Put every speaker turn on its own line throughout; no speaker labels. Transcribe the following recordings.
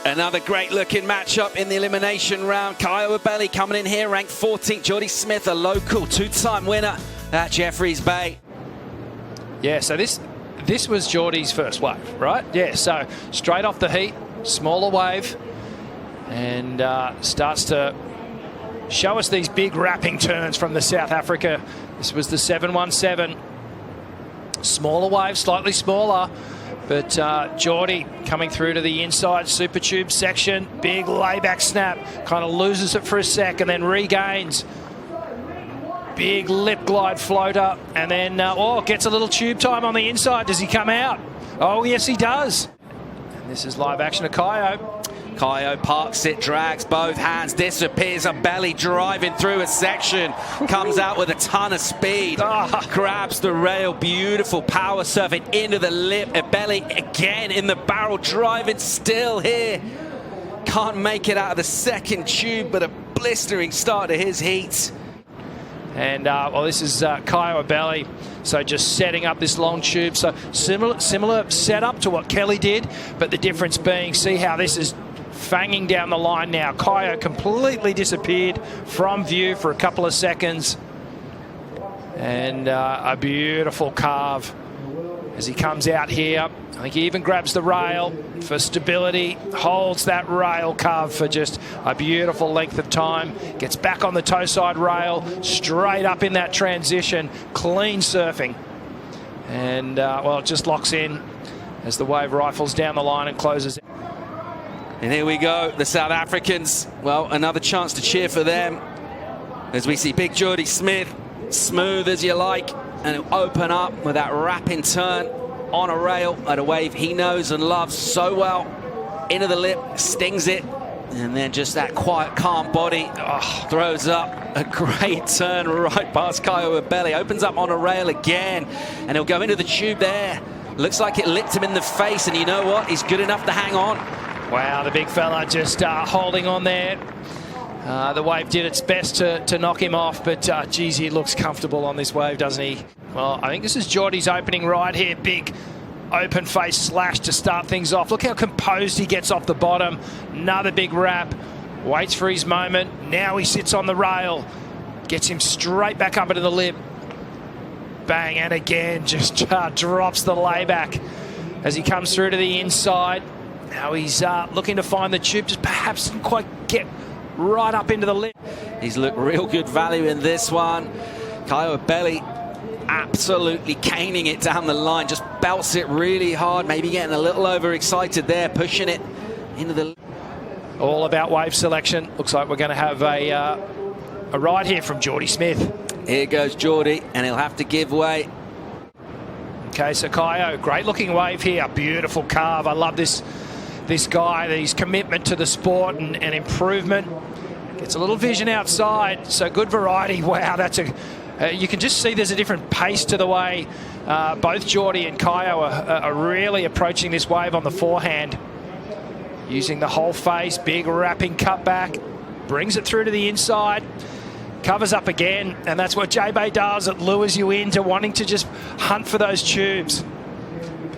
Another great looking matchup in the elimination round. Caio Ibelli coming in here, ranked 14th. J.Smith, a local two-time winner at Jeffreys Bay.
Yeah, so this was Jordy's first wave, right? Yeah, so straight off the heat, smaller wave, and starts to show us these big wrapping turns from the South Africa. This was the 717. Smaller wave, slightly smaller, but Jordy coming through to the inside super tube section. Big layback snap, kind of loses it for a sec and then regains. Big lip glide floater, and then gets a little tube time on the inside. Does he come out? Oh, yes, he does. And this is live action of Caio.
Caio parks it, drags both hands, disappears. Ibelli driving through a section, comes out with a ton of speed, grabs the rail, beautiful power surfing into the lip. Ibelli again in the barrel, driving still here. Can't make it out of the second tube, but a blistering start to his heat.
And this is Caio Ibelli, so just setting up this long tube. So similar setup to what Kelly did, but the difference being, see how this is fanging down the line now. Caio completely disappeared from view for a couple of seconds. And a beautiful carve as he comes out here. I think he even grabs the rail for stability, holds that rail carve for just a beautiful length of time, gets back on the toe side rail, straight up in that transition, clean surfing. And, it just locks in as the wave rifles down the line and closes.
And here we go, the South Africans. Well, another chance to cheer for them as we see big J.Smith, smooth as you like, and it'll open up with that wrapping turn on a rail at a wave he knows and loves so well. Into the lip, stings it, and then just that quiet, calm body throws up a great turn right past Caio Ibelli. Opens up on a rail again, and he'll go into the tube there. Looks like it licked him in the face, and you know what? He's good enough to hang on.
Wow, the big fella just holding on there. The wave did its best to knock him off, but geez, he looks comfortable on this wave, doesn't he? Well, I think this is Jordy's opening ride here. Big open face slash to start things off. Look how composed he gets off the bottom. Another big wrap. Waits for his moment. Now he sits on the rail. Gets him straight back up into the lip. Bang, and again, just drops the layback as he comes through to the inside. Now he's looking to find the tube, just perhaps didn't quite get right up into the lip.
He's looked real good value in this one. Caio Ibelli absolutely caning it down the line, just belts it really hard, maybe getting a little overexcited there, pushing it into the...
All about wave selection. Looks like we're going to have a ride here from J.Smith.
Here goes Jordy, and he'll have to give way.
Okay, so Caio, great looking wave here, beautiful carve. I love this guy, his commitment to the sport and improvement. Gets a little vision outside, so good variety. Wow, that's you can just see there's a different pace to the way both Jordy and Caio are really approaching this wave on the forehand. Using the whole face, big wrapping cutback, brings it through to the inside, covers up again, and that's what J.Bay does. It lures you into wanting to just hunt for those tubes.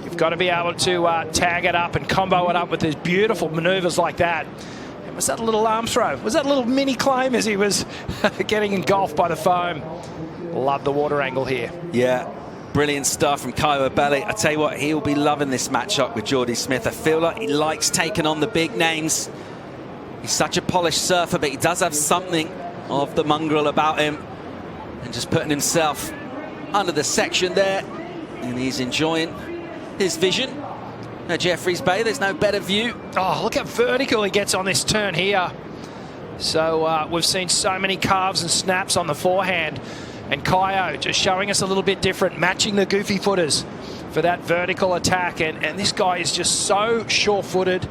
You've got to be able to tag it up and combo it up with these beautiful maneuvers like that. And was that a little arm throw? Was that a little mini claim as he was getting engulfed by the foam? Love the water angle here.
Yeah, brilliant stuff from Caio Ibelli. I tell you what, he'll be loving this matchup with J.Smith. I feel like he likes taking on the big names. He's such a polished surfer, but he does have something of the mongrel about him, and just putting himself under the section there, and he's enjoying his vision at Jeffreys Bay. There's no better view. Oh,
look how vertical he gets on this turn here. So we've seen so many carves and snaps on the forehand, and Caio just showing us a little bit different, matching the goofy footers for that vertical attack. And this guy is just so sure-footed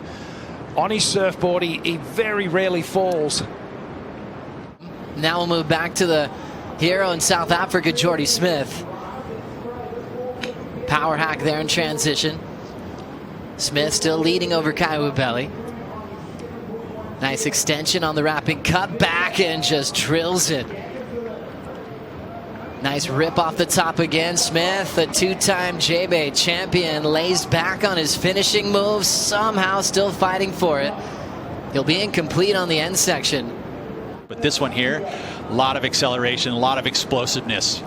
on his surfboard. He very rarely falls.
Now we'll move back to the hero in South Africa, J.Smith. Power hack there in transition. Smith still leading over Caio Ibelli. Nice extension on the wrapping cut back and just drills it. Nice rip off the top again. Smith, a two-time J.Bay champion, lays back on his finishing moves, somehow still fighting for it. He'll be incomplete on the end section.
But this one here, a lot of acceleration, a lot of explosiveness.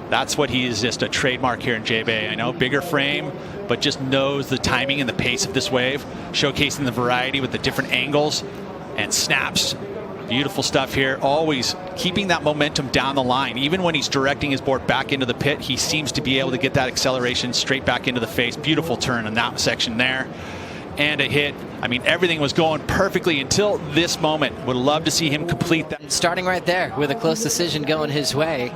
That's what he is, just a trademark here in J.Bay. I know, bigger frame, but just knows the timing and the pace of this wave, showcasing the variety with the different angles and snaps. Beautiful stuff here, always keeping that momentum down the line. Even when he's directing his board back into the pit, he seems to be able to get that acceleration straight back into the face. Beautiful turn in that section there. And a hit. I mean, everything was going perfectly until this moment. Would love to see him complete that.
Starting right there with a close decision going his way,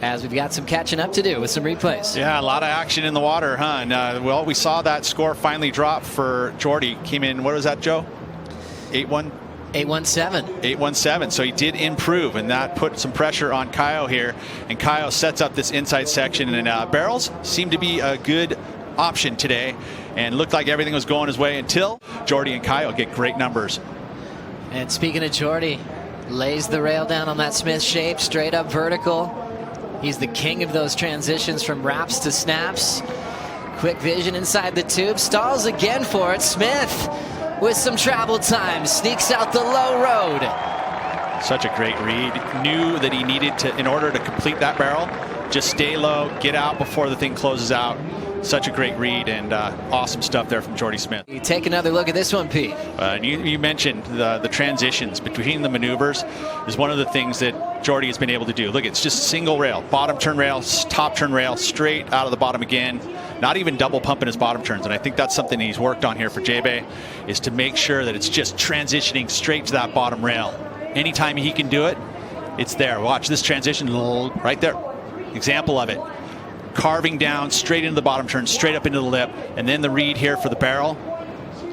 as we've got some catching up to do with some replays.
Yeah, a lot of action in the water, huh? And, well, we saw that score finally drop for Jordy. Came in, what was that, Joe? 8-1?
8-1-7.
8-1-7. So he did improve, and that put some pressure on Caio here. And Caio sets up this inside section, and barrels seem to be a good option today, and looked like everything was going his way until Jordy and Caio get great numbers.
And speaking of Jordy, lays the rail down on that Smith shape, straight up vertical. He's the king of those transitions from wraps to snaps. Quick vision inside the tube, stalls again for it. Smith with some travel time, sneaks out the low road.
Such a great read. Knew that he needed to, in order to complete that barrel, just stay low, get out before the thing closes out. Such a great read, and awesome stuff there from Jordy Smith.
You take another look at this one, Pete.
You mentioned the transitions between the maneuvers is one of the things that Jordy has been able to do. Look, it's just single rail, bottom turn rail, top turn rail, straight out of the bottom again. Not even double pumping his bottom turns, and I think that's something he's worked on here for J.Bay, is to make sure that it's just transitioning straight to that bottom rail. Anytime he can do it, it's there. Watch this transition right there. Example of it. Carving down straight into the bottom turn, straight up into the lip, and then the read here for the barrel.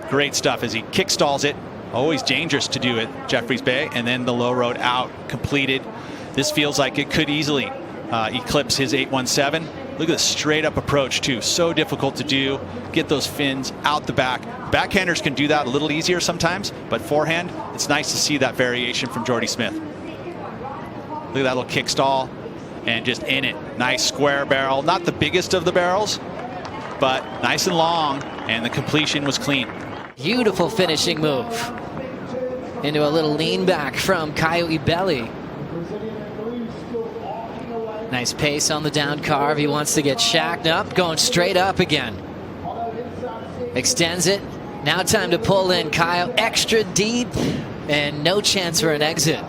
Great stuff as he kick stalls it. Always dangerous to do at Jeffreys Bay, and then the low road out, completed. This feels like it could easily eclipse his 8-1-7. Look at the straight up approach too. So difficult to do. Get those fins out the back. Backhanders can do that a little easier sometimes, but forehand, it's nice to see that variation from Jordy Smith. Look at that little kick stall. And just in it. Nice square barrel. Not the biggest of the barrels, but nice and long, and the completion was clean.
Beautiful finishing move. Into a little lean back from Caio Ibelli. Nice pace on the down carve. He wants to get shacked up, going straight up again. Extends it. Now time to pull in Caio extra deep, and no chance for an exit.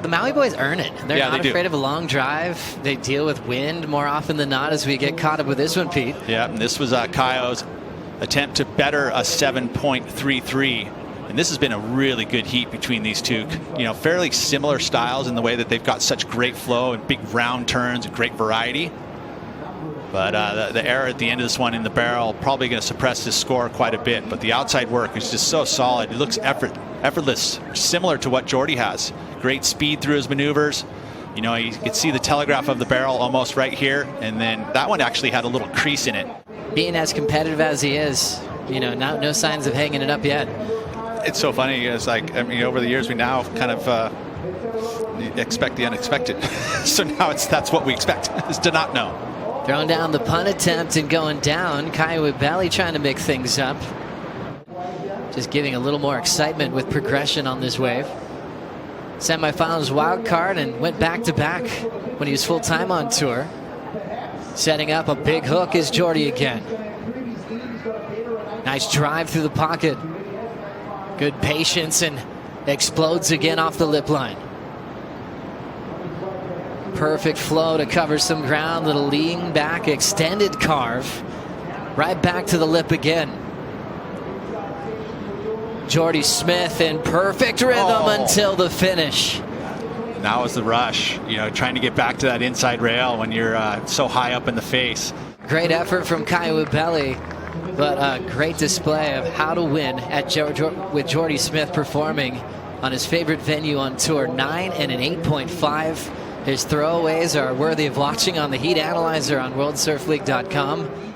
The Maui boys earn it. They're not afraid of a long drive. They deal with wind more often than not as we get caught up with this one, Pete.
Yeah, and this was Caio's attempt to better a 7.33. And this has been a really good heat between these two. You know, fairly similar styles in the way that they've got such great flow and big round turns and great variety. But the error at the end of this one in the barrel probably going to suppress his score quite a bit. But the outside work is just so solid. It looks effortless, similar to what Jordy has. Great speed through his maneuvers. You know, you can see the telegraph of the barrel almost right here. And then that one actually had a little crease in it.
Being as competitive as he is, you know, no signs of hanging it up yet.
It's so funny. It's like, I mean, over the years, we now kind of expect the unexpected. So now that's what we expect, is to not know.
Throwing down the punt attempt and going down. Caio Ibelli trying to make things up. Just giving a little more excitement with progression on this wave. Semifinals wild card and went back-to-back when he was full-time on tour. Setting up a big hook is Jordy again. Nice drive through the pocket. Good patience and explodes again off the lip line. Perfect flow to cover some ground. Little lean back, extended carve. Right back to the lip again. Jordy Smith in perfect rhythm until the finish.
Now is the rush, you know, trying to get back to that inside rail when you're so high up in the face.
Great effort from Caio Ibelli, but a great display of how to win at with Jordy Smith performing on his favorite venue on tour. 9 and an 8.5. His throwaways are worthy of watching on the Heat Analyzer on WorldSurfLeague.com.